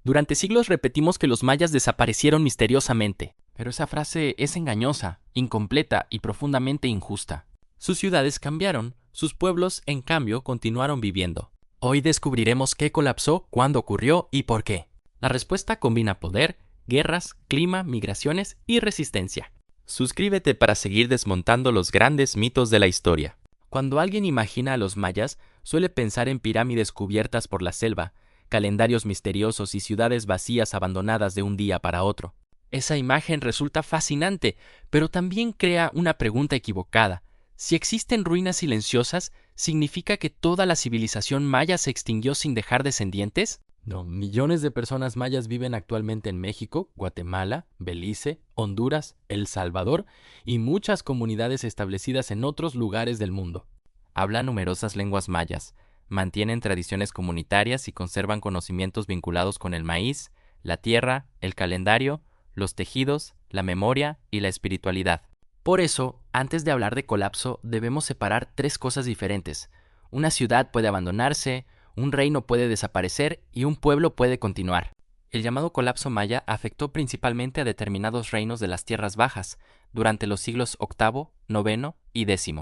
Durante siglos repetimos que los mayas desaparecieron misteriosamente, pero esa frase es engañosa, incompleta y profundamente injusta. Sus ciudades cambiaron, sus pueblos, en cambio, continuaron viviendo. Hoy descubriremos qué colapsó, cuándo ocurrió y por qué. La respuesta combina poder, guerras, clima, migraciones y resistencia. Suscríbete para seguir desmontando los grandes mitos de la historia. Cuando alguien imagina a los mayas, suele pensar en pirámides cubiertas por la selva, calendarios misteriosos y ciudades vacías abandonadas de un día para otro. Esa imagen resulta fascinante, pero también crea una pregunta equivocada. Si existen ruinas silenciosas, ¿significa que toda la civilización maya se extinguió sin dejar descendientes? No, millones de personas mayas viven actualmente en México, Guatemala, Belice, Honduras, El Salvador y muchas comunidades establecidas en otros lugares del mundo. Hablan numerosas lenguas mayas, mantienen tradiciones comunitarias y conservan conocimientos vinculados con el maíz, la tierra, el calendario, los tejidos, la memoria y la espiritualidad. Por eso, antes de hablar de colapso, debemos separar tres cosas diferentes. Una ciudad puede abandonarse, un reino puede desaparecer y un pueblo puede continuar. El llamado colapso maya afectó principalmente a determinados reinos de las tierras bajas durante los siglos VIII, IX y X,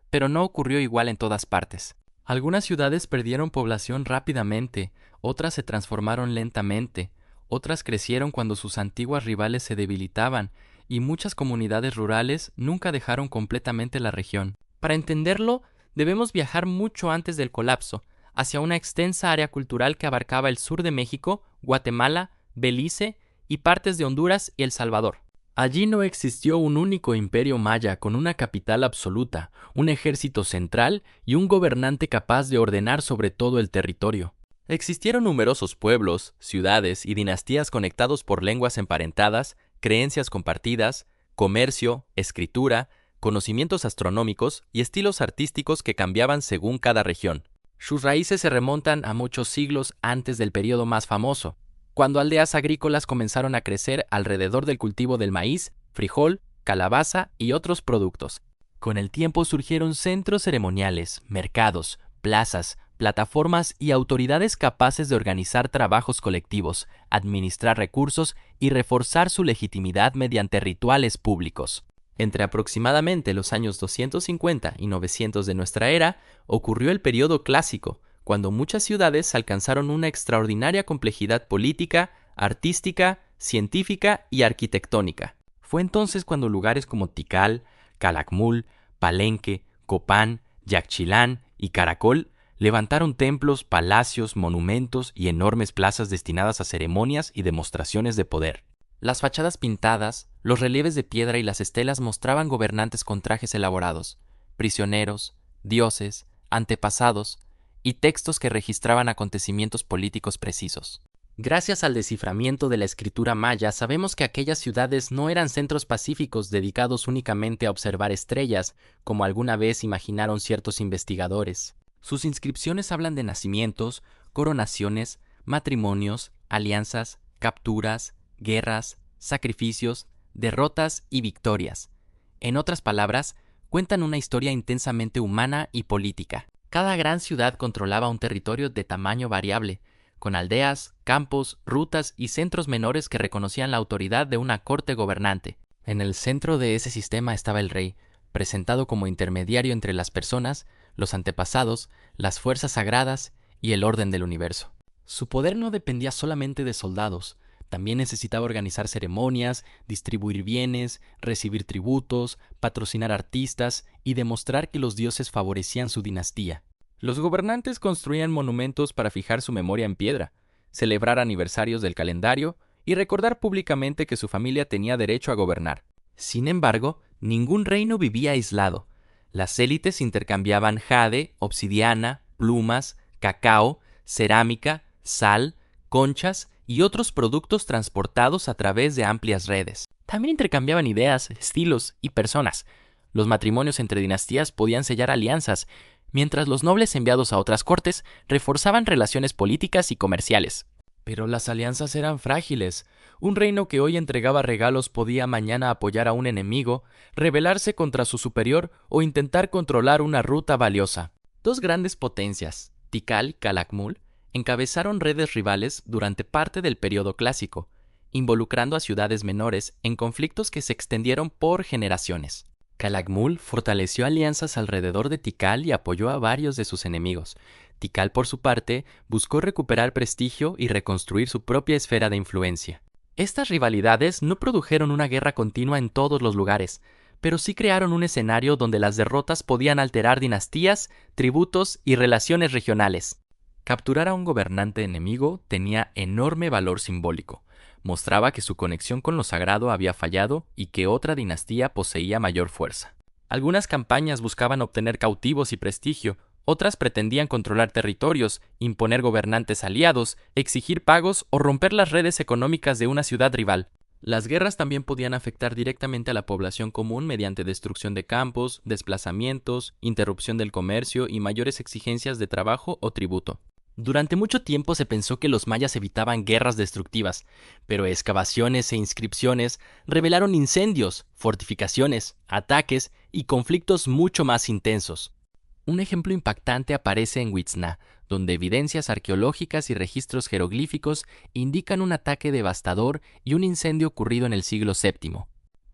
pero no ocurrió igual en todas partes. Algunas ciudades perdieron población rápidamente, otras se transformaron lentamente, otras crecieron cuando sus antiguas rivales se debilitaban, y muchas comunidades rurales nunca dejaron completamente la región. Para entenderlo, debemos viajar mucho antes del colapso, hacia una extensa área cultural que abarcaba el sur de México, Guatemala, Belice y partes de Honduras y El Salvador. Allí no existió un único imperio maya con una capital absoluta, un ejército central y un gobernante capaz de ordenar sobre todo el territorio. Existieron numerosos pueblos, ciudades y dinastías conectados por lenguas emparentadas, creencias compartidas, comercio, escritura, conocimientos astronómicos y estilos artísticos que cambiaban según cada región. Sus raíces se remontan a muchos siglos antes del periodo más famoso, cuando aldeas agrícolas comenzaron a crecer alrededor del cultivo del maíz, frijol, calabaza y otros productos. Con el tiempo surgieron centros ceremoniales, mercados, plazas, plataformas y autoridades capaces de organizar trabajos colectivos, administrar recursos y reforzar su legitimidad mediante rituales públicos. Entre aproximadamente los años 250 y 900 de nuestra era, ocurrió el periodo clásico, cuando muchas ciudades alcanzaron una extraordinaria complejidad política, artística, científica y arquitectónica. Fue entonces cuando lugares como Tikal, Calakmul, Palenque, Copán, Yaxchilán y Caracol levantaron templos, palacios, monumentos y enormes plazas destinadas a ceremonias y demostraciones de poder. Las fachadas pintadas, los relieves de piedra y las estelas mostraban gobernantes con trajes elaborados, prisioneros, dioses, antepasados y textos que registraban acontecimientos políticos precisos. Gracias al desciframiento de la escritura maya, sabemos que aquellas ciudades no eran centros pacíficos dedicados únicamente a observar estrellas, como alguna vez imaginaron ciertos investigadores. Sus inscripciones hablan de nacimientos, coronaciones, matrimonios, alianzas, capturas, guerras, sacrificios, derrotas y victorias. En otras palabras, cuentan una historia intensamente humana y política. Cada gran ciudad controlaba un territorio de tamaño variable, con aldeas, campos, rutas y centros menores que reconocían la autoridad de una corte gobernante. En el centro de ese sistema estaba el rey, presentado como intermediario entre las personas, los antepasados, las fuerzas sagradas y el orden del universo. Su poder no dependía solamente de soldados, también necesitaba organizar ceremonias, distribuir bienes, recibir tributos, patrocinar artistas y demostrar que los dioses favorecían su dinastía. Los gobernantes construían monumentos para fijar su memoria en piedra, celebrar aniversarios del calendario y recordar públicamente que su familia tenía derecho a gobernar. Sin embargo, ningún reino vivía aislado. Las élites intercambiaban jade, obsidiana, plumas, cacao, cerámica, sal, conchas y otros productos transportados a través de amplias redes. También intercambiaban ideas, estilos y personas. Los matrimonios entre dinastías podían sellar alianzas, mientras los nobles enviados a otras cortes reforzaban relaciones políticas y comerciales. Pero las alianzas eran frágiles. Un reino que hoy entregaba regalos podía mañana apoyar a un enemigo, rebelarse contra su superior o intentar controlar una ruta valiosa. Dos grandes potencias, Tikal y Calakmul, encabezaron redes rivales durante parte del periodo clásico, involucrando a ciudades menores en conflictos que se extendieron por generaciones. Calakmul fortaleció alianzas alrededor de Tikal y apoyó a varios de sus enemigos. Tikal, por su parte, buscó recuperar prestigio y reconstruir su propia esfera de influencia. Estas rivalidades no produjeron una guerra continua en todos los lugares, pero sí crearon un escenario donde las derrotas podían alterar dinastías, tributos y relaciones regionales. Capturar a un gobernante enemigo tenía enorme valor simbólico. Mostraba que su conexión con lo sagrado había fallado y que otra dinastía poseía mayor fuerza. Algunas campañas buscaban obtener cautivos y prestigio, otras pretendían controlar territorios, imponer gobernantes aliados, exigir pagos o romper las redes económicas de una ciudad rival. Las guerras también podían afectar directamente a la población común mediante destrucción de campos, desplazamientos, interrupción del comercio y mayores exigencias de trabajo o tributo. Durante mucho tiempo se pensó que los mayas evitaban guerras destructivas, pero excavaciones e inscripciones revelaron incendios, fortificaciones, ataques y conflictos mucho más intensos. Un ejemplo impactante aparece en Huitzná, donde evidencias arqueológicas y registros jeroglíficos indican un ataque devastador y un incendio ocurrido en el siglo VII.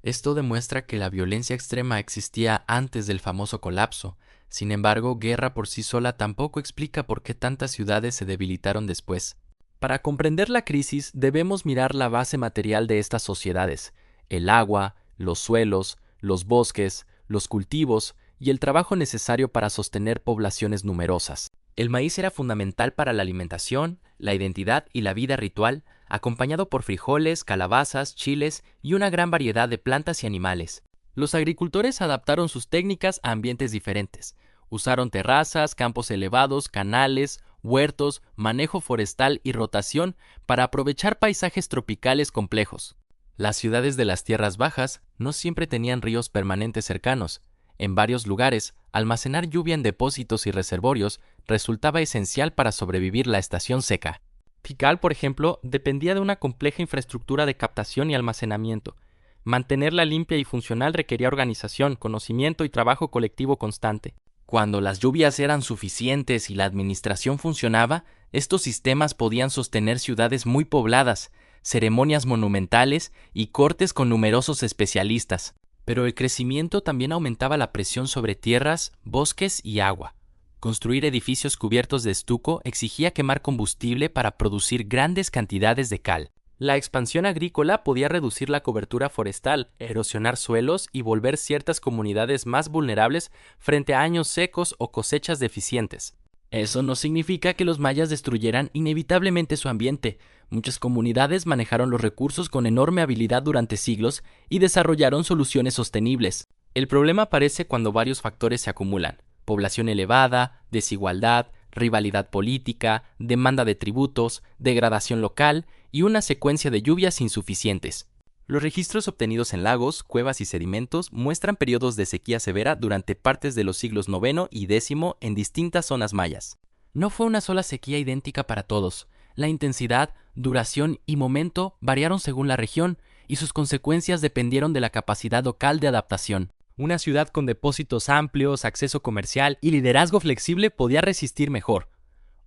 Esto demuestra que la violencia extrema existía antes del famoso colapso. Sin embargo, guerra por sí sola tampoco explica por qué tantas ciudades se debilitaron después. Para comprender la crisis, debemos mirar la base material de estas sociedades: el agua, los suelos, los bosques, los cultivos y el trabajo necesario para sostener poblaciones numerosas. El maíz era fundamental para la alimentación, la identidad y la vida ritual, acompañado por frijoles, calabazas, chiles y una gran variedad de plantas y animales. Los agricultores adaptaron sus técnicas a ambientes diferentes. Usaron terrazas, campos elevados, canales, huertos, manejo forestal y rotación para aprovechar paisajes tropicales complejos. Las ciudades de las tierras bajas no siempre tenían ríos permanentes cercanos. En varios lugares, almacenar lluvia en depósitos y reservorios resultaba esencial para sobrevivir la estación seca. Tikal, por ejemplo, dependía de una compleja infraestructura de captación y almacenamiento. Mantenerla limpia y funcional requería organización, conocimiento y trabajo colectivo constante. Cuando las lluvias eran suficientes y la administración funcionaba, estos sistemas podían sostener ciudades muy pobladas, ceremonias monumentales y cortes con numerosos especialistas. Pero el crecimiento también aumentaba la presión sobre tierras, bosques y agua. Construir edificios cubiertos de estuco exigía quemar combustible para producir grandes cantidades de cal. La expansión agrícola podía reducir la cobertura forestal, erosionar suelos y volver ciertas comunidades más vulnerables frente a años secos o cosechas deficientes. Eso no significa que los mayas destruyeran inevitablemente su ambiente. Muchas comunidades manejaron los recursos con enorme habilidad durante siglos y desarrollaron soluciones sostenibles. El problema aparece cuando varios factores se acumulan: población elevada, desigualdad, rivalidad política, demanda de tributos, degradación local y una secuencia de lluvias insuficientes. Los registros obtenidos en lagos, cuevas y sedimentos muestran periodos de sequía severa durante partes de los siglos IX y X en distintas zonas mayas. No fue una sola sequía idéntica para todos. La intensidad, duración y momento variaron según la región, y sus consecuencias dependieron de la capacidad local de adaptación. Una ciudad con depósitos amplios, acceso comercial y liderazgo flexible podía resistir mejor.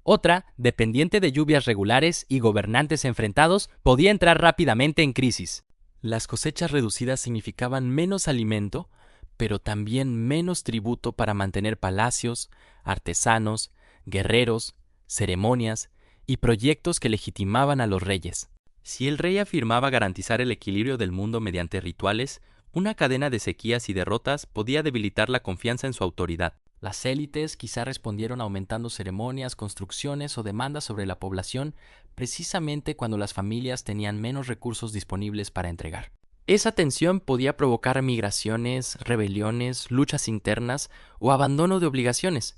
Otra, dependiente de lluvias regulares y gobernantes enfrentados, podía entrar rápidamente en crisis. Las cosechas reducidas significaban menos alimento, pero también menos tributo para mantener palacios, artesanos, guerreros, ceremonias y proyectos que legitimaban a los reyes. Si el rey afirmaba garantizar el equilibrio del mundo mediante rituales, una cadena de sequías y derrotas podía debilitar la confianza en su autoridad. Las élites quizá respondieron aumentando ceremonias, construcciones o demandas sobre la población, precisamente cuando las familias tenían menos recursos disponibles para entregar. Esa tensión podía provocar migraciones, rebeliones, luchas internas o abandono de obligaciones.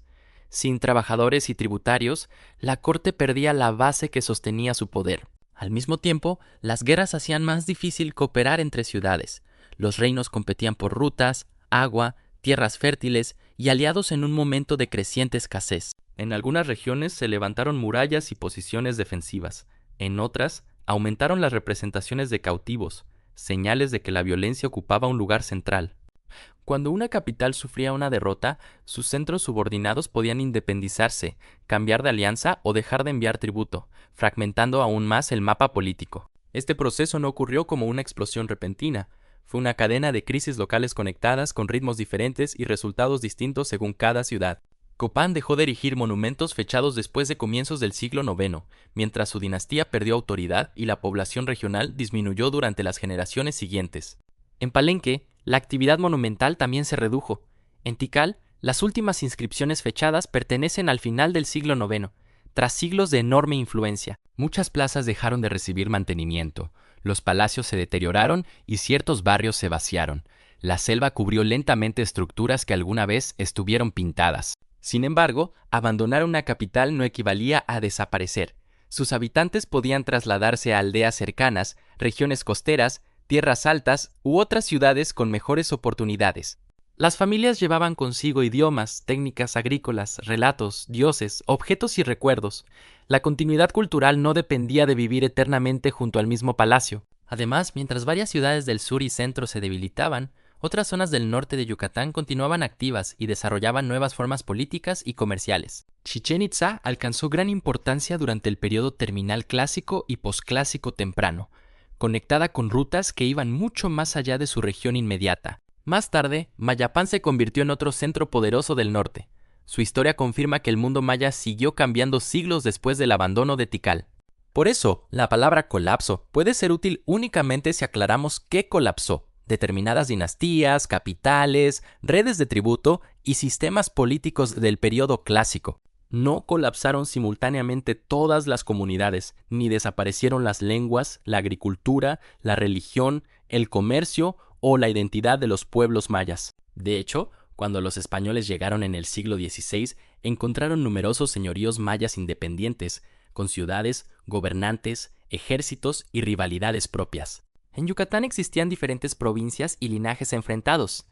Sin trabajadores y tributarios, la corte perdía la base que sostenía su poder. Al mismo tiempo, las guerras hacían más difícil cooperar entre ciudades. Los reinos competían por rutas, agua, tierras fértiles y aliados en un momento de creciente escasez. En algunas regiones se levantaron murallas y posiciones defensivas. En otras, aumentaron las representaciones de cautivos, señales de que la violencia ocupaba un lugar central. Cuando una capital sufría una derrota, sus centros subordinados podían independizarse, cambiar de alianza o dejar de enviar tributo, fragmentando aún más el mapa político. Este proceso no ocurrió como una explosión repentina, fue una cadena de crisis locales conectadas con ritmos diferentes y resultados distintos según cada ciudad. Copán dejó de erigir monumentos fechados después de comienzos del siglo IX, mientras su dinastía perdió autoridad y la población regional disminuyó durante las generaciones siguientes. En Palenque, la actividad monumental también se redujo. En Tikal, las últimas inscripciones fechadas pertenecen al final del siglo IX, tras siglos de enorme influencia. Muchas plazas dejaron de recibir mantenimiento, los palacios se deterioraron y ciertos barrios se vaciaron. La selva cubrió lentamente estructuras que alguna vez estuvieron pintadas. Sin embargo, abandonar una capital no equivalía a desaparecer. Sus habitantes podían trasladarse a aldeas cercanas, regiones costeras, tierras altas u otras ciudades con mejores oportunidades. Las familias llevaban consigo idiomas, técnicas agrícolas, relatos, dioses, objetos y recuerdos. La continuidad cultural no dependía de vivir eternamente junto al mismo palacio. Además, mientras varias ciudades del sur y centro se debilitaban, otras zonas del norte de Yucatán continuaban activas y desarrollaban nuevas formas políticas y comerciales. Chichén Itzá alcanzó gran importancia durante el periodo terminal clásico y posclásico temprano, conectada con rutas que iban mucho más allá de su región inmediata. Más tarde, Mayapán se convirtió en otro centro poderoso del norte. Su historia confirma que el mundo maya siguió cambiando siglos después del abandono de Tikal. Por eso, la palabra colapso puede ser útil únicamente si aclaramos qué colapsó: determinadas dinastías, capitales, redes de tributo y sistemas políticos del periodo clásico. No colapsaron simultáneamente todas las comunidades, ni desaparecieron las lenguas, la agricultura, la religión, el comercio o la identidad de los pueblos mayas. De hecho, cuando los españoles llegaron en el siglo XVI, encontraron numerosos señoríos mayas independientes, con ciudades, gobernantes, ejércitos y rivalidades propias. En Yucatán existían diferentes provincias y linajes enfrentados.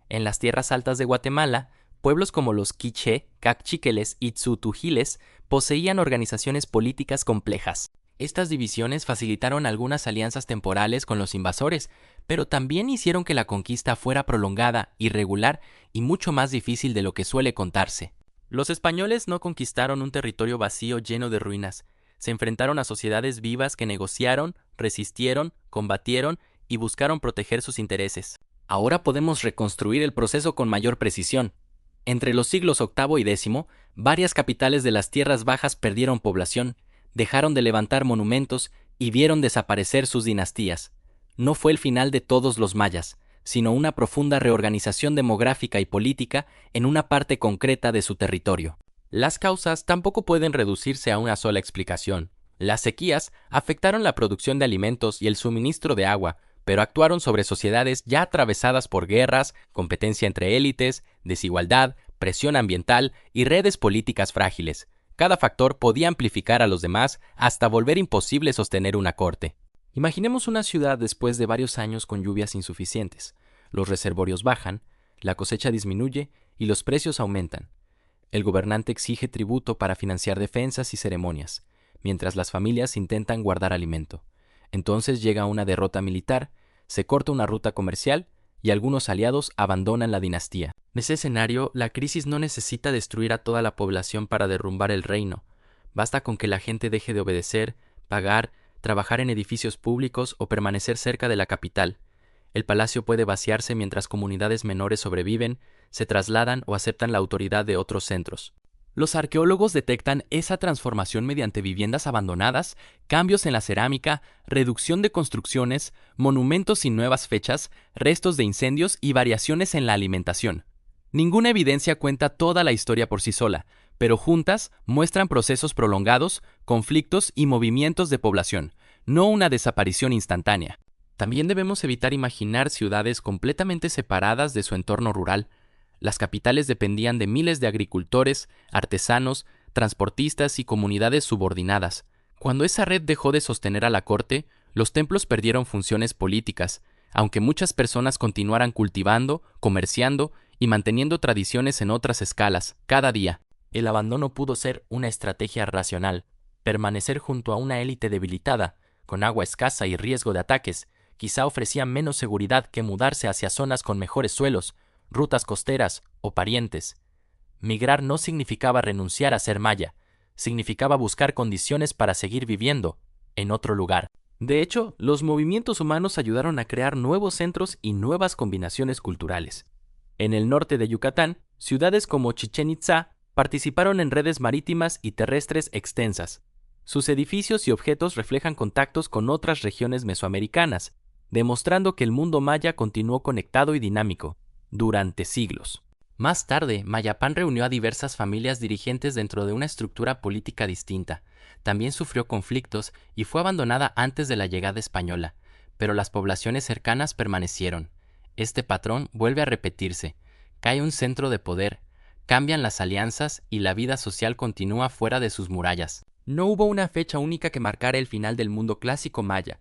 En las tierras altas de Guatemala, pueblos como los quiché, cachiqueles y tzutujiles poseían organizaciones políticas complejas. Estas divisiones facilitaron algunas alianzas temporales con los invasores, pero también hicieron que la conquista fuera prolongada, irregular y mucho más difícil de lo que suele contarse. Los españoles no conquistaron un territorio vacío lleno de ruinas. Se enfrentaron a sociedades vivas que negociaron, resistieron, combatieron y buscaron proteger sus intereses. Ahora podemos reconstruir el proceso con mayor precisión. Entre los siglos VIII y X, varias capitales de las tierras bajas perdieron población, dejaron de levantar monumentos y vieron desaparecer sus dinastías. No fue el final de todos los mayas, sino una profunda reorganización demográfica y política en una parte concreta de su territorio. Las causas tampoco pueden reducirse a una sola explicación. Las sequías afectaron la producción de alimentos y el suministro de agua, pero actuaron sobre sociedades ya atravesadas por guerras, competencia entre élites, desigualdad, presión ambiental y redes políticas frágiles. Cada factor podía amplificar a los demás hasta volver imposible sostener una corte. Imaginemos una ciudad después de varios años con lluvias insuficientes. Los reservorios bajan, la cosecha disminuye y los precios aumentan. El gobernante exige tributo para financiar defensas y ceremonias, mientras las familias intentan guardar alimento. Entonces llega una derrota militar, se corta una ruta comercial y algunos aliados abandonan la dinastía. En ese escenario, la crisis no necesita destruir a toda la población para derrumbar el reino. Basta con que la gente deje de obedecer, pagar, trabajar en edificios públicos o permanecer cerca de la capital. El palacio puede vaciarse mientras comunidades menores sobreviven, se trasladan o aceptan la autoridad de otros centros. Los arqueólogos detectan esa transformación mediante viviendas abandonadas, cambios en la cerámica, reducción de construcciones, monumentos sin nuevas fechas, restos de incendios y variaciones en la alimentación. Ninguna evidencia cuenta toda la historia por sí sola, pero juntas muestran procesos prolongados, conflictos y movimientos de población, no una desaparición instantánea. También debemos evitar imaginar ciudades completamente separadas de su entorno rural. Las capitales dependían de miles de agricultores, artesanos, transportistas y comunidades subordinadas. Cuando esa red dejó de sostener a la corte, los templos perdieron funciones políticas, aunque muchas personas continuaran cultivando, comerciando y manteniendo tradiciones en otras escalas, cada día. El abandono pudo ser una estrategia racional. Permanecer junto a una élite debilitada, con agua escasa y riesgo de ataques, quizá ofrecía menos seguridad que mudarse hacia zonas con mejores suelos, rutas costeras o parientes. Migrar no significaba renunciar a ser maya, significaba buscar condiciones para seguir viviendo en otro lugar. De hecho, los movimientos humanos ayudaron a crear nuevos centros y nuevas combinaciones culturales. En el norte de Yucatán, ciudades como Chichén Itzá participaron en redes marítimas y terrestres extensas. Sus edificios y objetos reflejan contactos con otras regiones mesoamericanas, demostrando que el mundo maya continuó conectado y dinámico durante siglos. Más tarde, Mayapán reunió a diversas familias dirigentes dentro de una estructura política distinta. También sufrió conflictos y fue abandonada antes de la llegada española, pero las poblaciones cercanas permanecieron. Este patrón vuelve a repetirse. Cae un centro de poder, cambian las alianzas y la vida social continúa fuera de sus murallas. No hubo una fecha única que marcara el final del mundo clásico maya.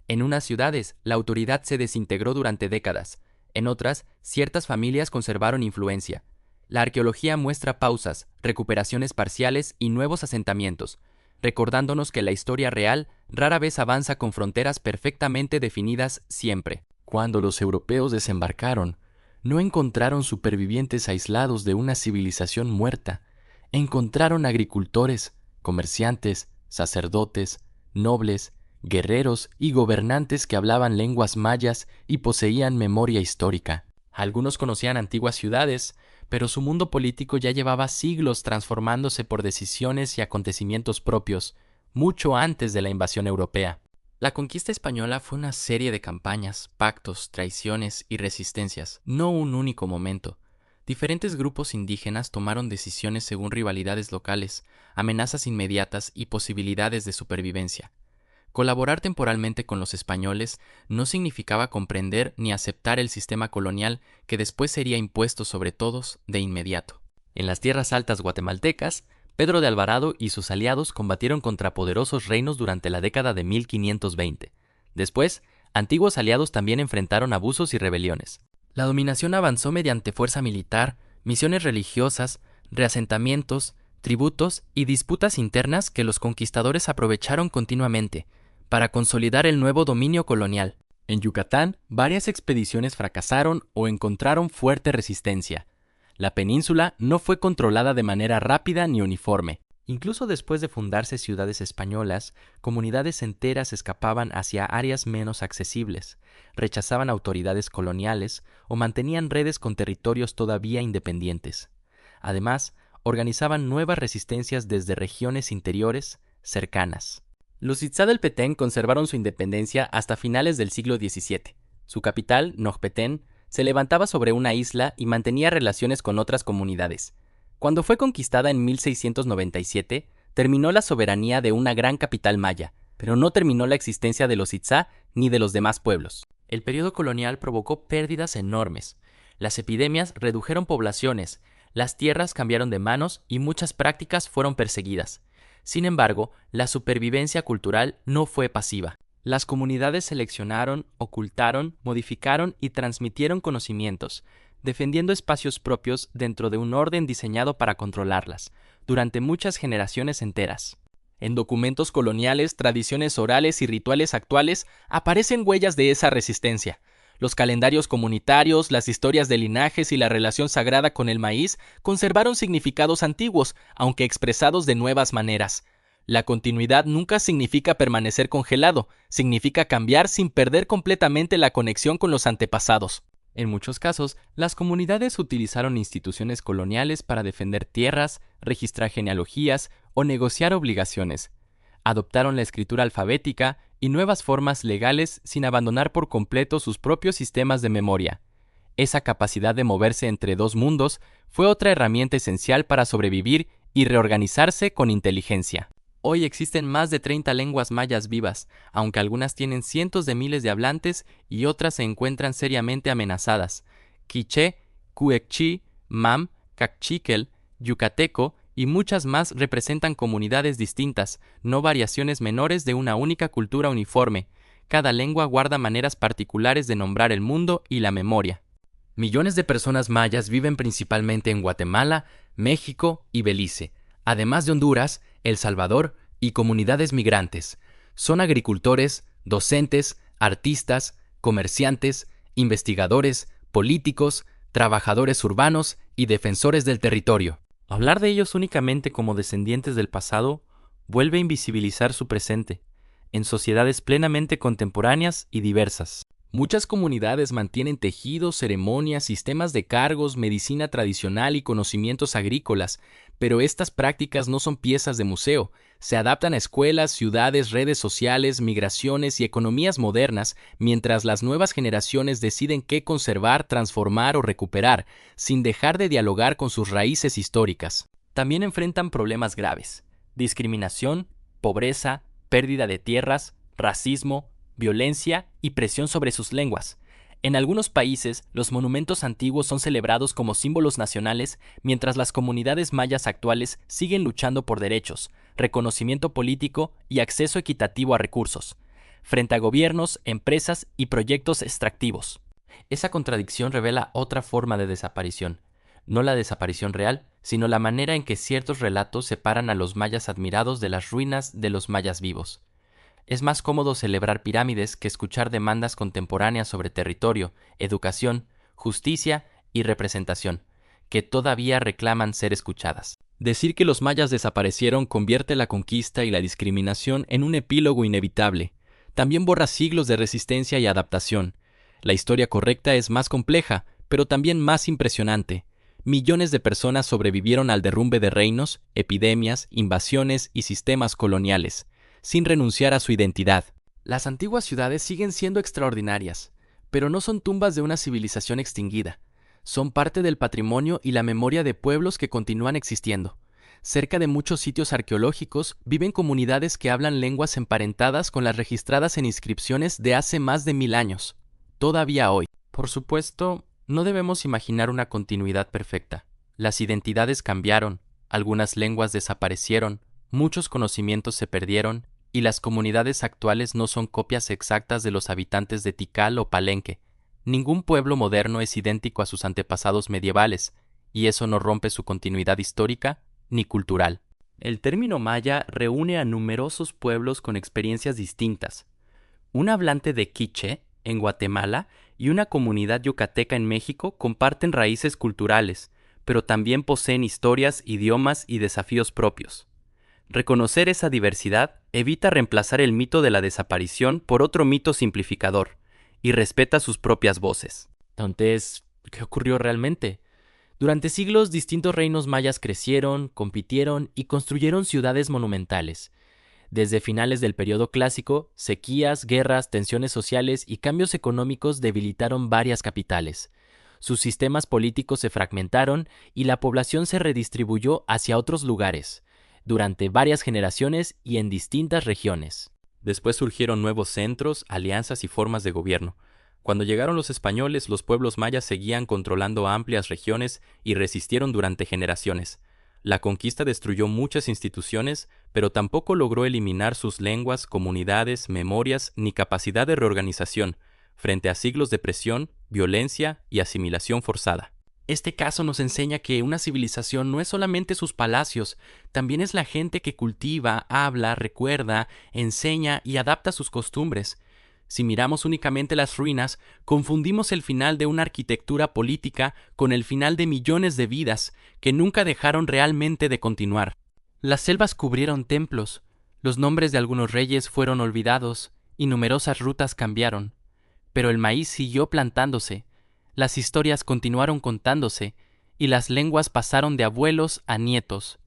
En unas ciudades, la autoridad se desintegró durante décadas. En otras, ciertas familias conservaron influencia. La arqueología muestra pausas, recuperaciones parciales y nuevos asentamientos, recordándonos que la historia real rara vez avanza con fronteras perfectamente definidas siempre. Cuando los europeos desembarcaron, no encontraron supervivientes aislados de una civilización muerta. Encontraron agricultores, comerciantes, sacerdotes, nobles, guerreros y gobernantes que hablaban lenguas mayas y poseían memoria histórica. Algunos conocían antiguas ciudades, pero su mundo político ya llevaba siglos transformándose por decisiones y acontecimientos propios, mucho antes de la invasión europea. La conquista española fue una serie de campañas, pactos, traiciones y resistencias, no un único momento. Diferentes grupos indígenas tomaron decisiones según rivalidades locales, amenazas inmediatas y posibilidades de supervivencia. Colaborar temporalmente con los españoles no significaba comprender ni aceptar el sistema colonial que después sería impuesto sobre todos de inmediato. En las tierras altas guatemaltecas, Pedro de Alvarado y sus aliados combatieron contra poderosos reinos durante la década de 1520. Después, antiguos aliados también enfrentaron abusos y rebeliones. La dominación avanzó mediante fuerza militar, misiones religiosas, reasentamientos, tributos y disputas internas que los conquistadores aprovecharon continuamente para consolidar el nuevo dominio colonial. En Yucatán, varias expediciones fracasaron o encontraron fuerte resistencia. La península no fue controlada de manera rápida ni uniforme. Incluso después de fundarse ciudades españolas, comunidades enteras escapaban hacia áreas menos accesibles, rechazaban autoridades coloniales o mantenían redes con territorios todavía independientes. Además, organizaban nuevas resistencias desde regiones interiores cercanas. Los Itzá del Petén conservaron su independencia hasta finales del siglo XVII. Su capital, Nojpetén, se levantaba sobre una isla y mantenía relaciones con otras comunidades. Cuando fue conquistada en 1697, terminó la soberanía de una gran capital maya, pero no terminó la existencia de los Itzá ni de los demás pueblos. El periodo colonial provocó pérdidas enormes. Las epidemias redujeron poblaciones, las tierras cambiaron de manos y muchas prácticas fueron perseguidas. Sin embargo, la supervivencia cultural no fue pasiva. Las comunidades seleccionaron, ocultaron, modificaron y transmitieron conocimientos, defendiendo espacios propios dentro de un orden diseñado para controlarlas, durante muchas generaciones enteras. En documentos coloniales, tradiciones orales y rituales actuales aparecen huellas de esa resistencia. Los calendarios comunitarios, las historias de linajes y la relación sagrada con el maíz conservaron significados antiguos, aunque expresados de nuevas maneras. La continuidad nunca significa permanecer congelado, significa cambiar sin perder completamente la conexión con los antepasados. En muchos casos, las comunidades utilizaron instituciones coloniales para defender tierras, registrar genealogías o negociar obligaciones. Adoptaron la escritura alfabética y nuevas formas legales sin abandonar por completo sus propios sistemas de memoria. Esa capacidad de moverse entre dos mundos fue otra herramienta esencial para sobrevivir y reorganizarse con inteligencia. Hoy existen más de 30 lenguas mayas vivas, aunque algunas tienen cientos de miles de hablantes y otras se encuentran seriamente amenazadas. Quiché, Cuecchi, Mam, Cachiquel, Yucateco y muchas más representan comunidades distintas, no variaciones menores de una única cultura uniforme. Cada lengua guarda maneras particulares de nombrar el mundo y la memoria. Millones de personas mayas viven principalmente en Guatemala, México y Belice, además de Honduras, El Salvador y comunidades migrantes. Son agricultores, docentes, artistas, comerciantes, investigadores, políticos, trabajadores urbanos y defensores del territorio. Hablar de ellos únicamente como descendientes del pasado vuelve a invisibilizar su presente, en sociedades plenamente contemporáneas y diversas. Muchas comunidades mantienen tejidos, ceremonias, sistemas de cargos, medicina tradicional y conocimientos agrícolas, pero estas prácticas no son piezas de museo. Se adaptan a escuelas, ciudades, redes sociales, migraciones y economías modernas, mientras las nuevas generaciones deciden qué conservar, transformar o recuperar, sin dejar de dialogar con sus raíces históricas. También enfrentan problemas graves: discriminación, pobreza, pérdida de tierras, racismo, violencia y presión sobre sus lenguas. En algunos países, los monumentos antiguos son celebrados como símbolos nacionales, mientras las comunidades mayas actuales siguen luchando por derechos, reconocimiento político y acceso equitativo a recursos, frente a gobiernos, empresas y proyectos extractivos. Esa contradicción revela otra forma de desaparición, no la desaparición real, sino la manera en que ciertos relatos separan a los mayas admirados de las ruinas de los mayas vivos. Es más cómodo celebrar pirámides que escuchar demandas contemporáneas sobre territorio, educación, justicia y representación, que todavía reclaman ser escuchadas. Decir que los mayas desaparecieron convierte la conquista y la discriminación en un epílogo inevitable. También borra siglos de resistencia y adaptación. La historia correcta es más compleja, pero también más impresionante. Millones de personas sobrevivieron al derrumbe de reinos, epidemias, invasiones y sistemas coloniales, sin renunciar a su identidad. Las antiguas ciudades siguen siendo extraordinarias, pero no son tumbas de una civilización extinguida. Son parte del patrimonio y la memoria de pueblos que continúan existiendo. Cerca de muchos sitios arqueológicos viven comunidades que hablan lenguas emparentadas con las registradas en inscripciones de hace más de 1000 años, todavía hoy. Por supuesto, no debemos imaginar una continuidad perfecta. Las identidades cambiaron, algunas lenguas desaparecieron, muchos conocimientos se perdieron, y las comunidades actuales no son copias exactas de los habitantes de Tikal o Palenque. Ningún pueblo moderno es idéntico a sus antepasados medievales, y eso no rompe su continuidad histórica ni cultural. El término maya reúne a numerosos pueblos con experiencias distintas. Un hablante de quiché en Guatemala y una comunidad yucateca en México comparten raíces culturales, pero también poseen historias, idiomas y desafíos propios. Reconocer esa diversidad evita reemplazar el mito de la desaparición por otro mito simplificador y respeta sus propias voces. Entonces, ¿qué ocurrió realmente? Durante siglos, distintos reinos mayas crecieron, compitieron y construyeron ciudades monumentales. Desde finales del periodo clásico, sequías, guerras, tensiones sociales y cambios económicos debilitaron varias capitales. Sus sistemas políticos se fragmentaron y la población se redistribuyó hacia otros lugares, durante varias generaciones y en distintas regiones. Después surgieron nuevos centros, alianzas y formas de gobierno. Cuando llegaron los españoles, los pueblos mayas seguían controlando amplias regiones y resistieron durante generaciones. La conquista destruyó muchas instituciones, pero tampoco logró eliminar sus lenguas, comunidades, memorias ni capacidad de reorganización, frente a siglos de presión, violencia y asimilación forzada. Este caso nos enseña que una civilización no es solamente sus palacios, también es la gente que cultiva, habla, recuerda, enseña y adapta sus costumbres. Si miramos únicamente las ruinas, confundimos el final de una arquitectura política con el final de millones de vidas que nunca dejaron realmente de continuar. Las selvas cubrieron templos, los nombres de algunos reyes fueron olvidados y numerosas rutas cambiaron, pero el maíz siguió plantándose. Las historias continuaron contándose y las lenguas pasaron de abuelos a nietos.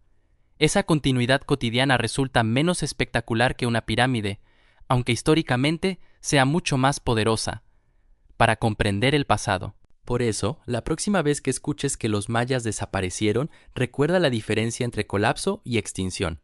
Esa continuidad cotidiana resulta menos espectacular que una pirámide, aunque históricamente sea mucho más poderosa, para comprender el pasado. Por eso, la próxima vez que escuches que los mayas desaparecieron, recuerda la diferencia entre colapso y extinción.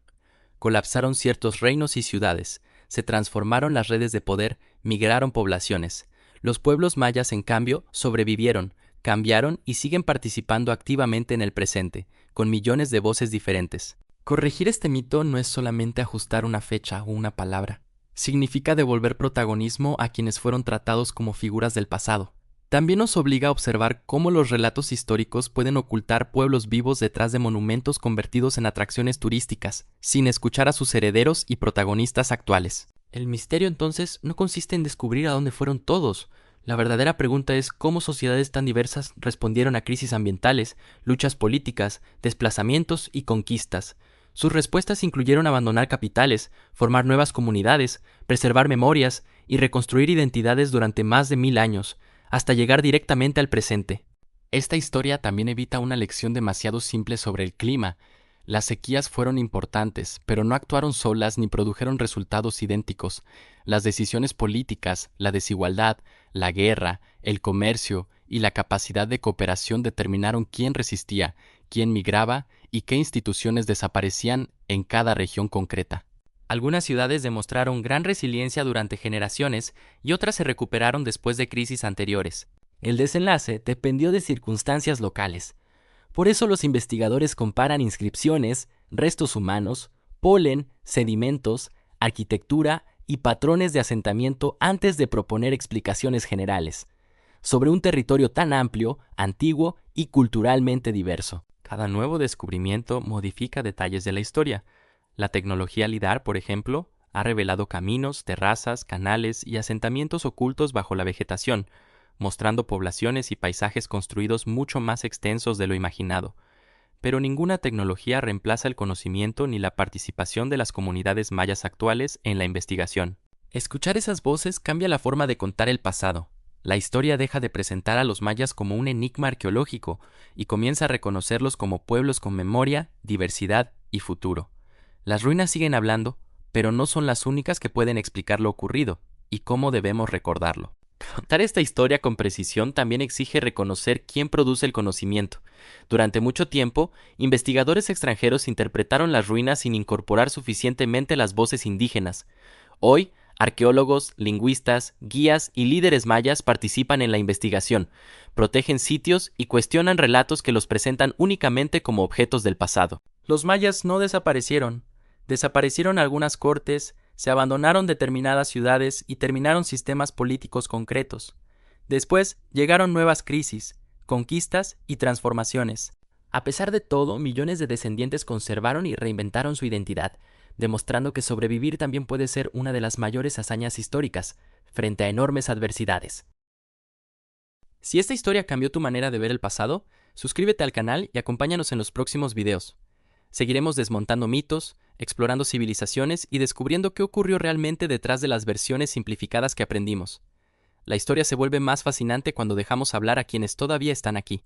Colapsaron ciertos reinos y ciudades, se transformaron las redes de poder, migraron poblaciones. Los pueblos mayas, en cambio, sobrevivieron, cambiaron y siguen participando activamente en el presente, con millones de voces diferentes. Corregir este mito no es solamente ajustar una fecha o una palabra. Significa devolver protagonismo a quienes fueron tratados como figuras del pasado. También nos obliga a observar cómo los relatos históricos pueden ocultar pueblos vivos detrás de monumentos convertidos en atracciones turísticas, sin escuchar a sus herederos y protagonistas actuales. El misterio entonces no consiste en descubrir a dónde fueron todos. La verdadera pregunta es cómo sociedades tan diversas respondieron a crisis ambientales, luchas políticas, desplazamientos y conquistas. Sus respuestas incluyeron abandonar capitales, formar nuevas comunidades, preservar memorias y reconstruir identidades durante más de 1000 años, hasta llegar directamente al presente. Esta historia también evita una lección demasiado simple sobre el clima. Las sequías fueron importantes, pero no actuaron solas ni produjeron resultados idénticos. Las decisiones políticas, la desigualdad, la guerra, el comercio y la capacidad de cooperación determinaron quién resistía, quién migraba y qué instituciones desaparecían en cada región concreta. Algunas ciudades demostraron gran resiliencia durante generaciones y otras se recuperaron después de crisis anteriores. El desenlace dependió de circunstancias locales. Por eso los investigadores comparan inscripciones, restos humanos, polen, sedimentos, arquitectura y patrones de asentamiento antes de proponer explicaciones generales sobre un territorio tan amplio, antiguo y culturalmente diverso. Cada nuevo descubrimiento modifica detalles de la historia. La tecnología LIDAR, por ejemplo, ha revelado caminos, terrazas, canales y asentamientos ocultos bajo la vegetación, mostrando poblaciones y paisajes construidos mucho más extensos de lo imaginado. Pero ninguna tecnología reemplaza el conocimiento ni la participación de las comunidades mayas actuales en la investigación. Escuchar esas voces cambia la forma de contar el pasado. La historia deja de presentar a los mayas como un enigma arqueológico y comienza a reconocerlos como pueblos con memoria, diversidad y futuro. Las ruinas siguen hablando, pero no son las únicas que pueden explicar lo ocurrido y cómo debemos recordarlo. Contar esta historia con precisión también exige reconocer quién produce el conocimiento. Durante mucho tiempo, investigadores extranjeros interpretaron las ruinas sin incorporar suficientemente las voces indígenas. Hoy, arqueólogos, lingüistas, guías y líderes mayas participan en la investigación, protegen sitios y cuestionan relatos que los presentan únicamente como objetos del pasado. Los mayas no desaparecieron. Desaparecieron algunas cortes, se abandonaron determinadas ciudades y terminaron sistemas políticos concretos. Después llegaron nuevas crisis, conquistas y transformaciones. A pesar de todo, millones de descendientes conservaron y reinventaron su identidad, demostrando que sobrevivir también puede ser una de las mayores hazañas históricas, frente a enormes adversidades. Si esta historia cambió tu manera de ver el pasado, suscríbete al canal y acompáñanos en los próximos videos. Seguiremos desmontando mitos, explorando civilizaciones y descubriendo qué ocurrió realmente detrás de las versiones simplificadas que aprendimos. La historia se vuelve más fascinante cuando dejamos hablar a quienes todavía están aquí.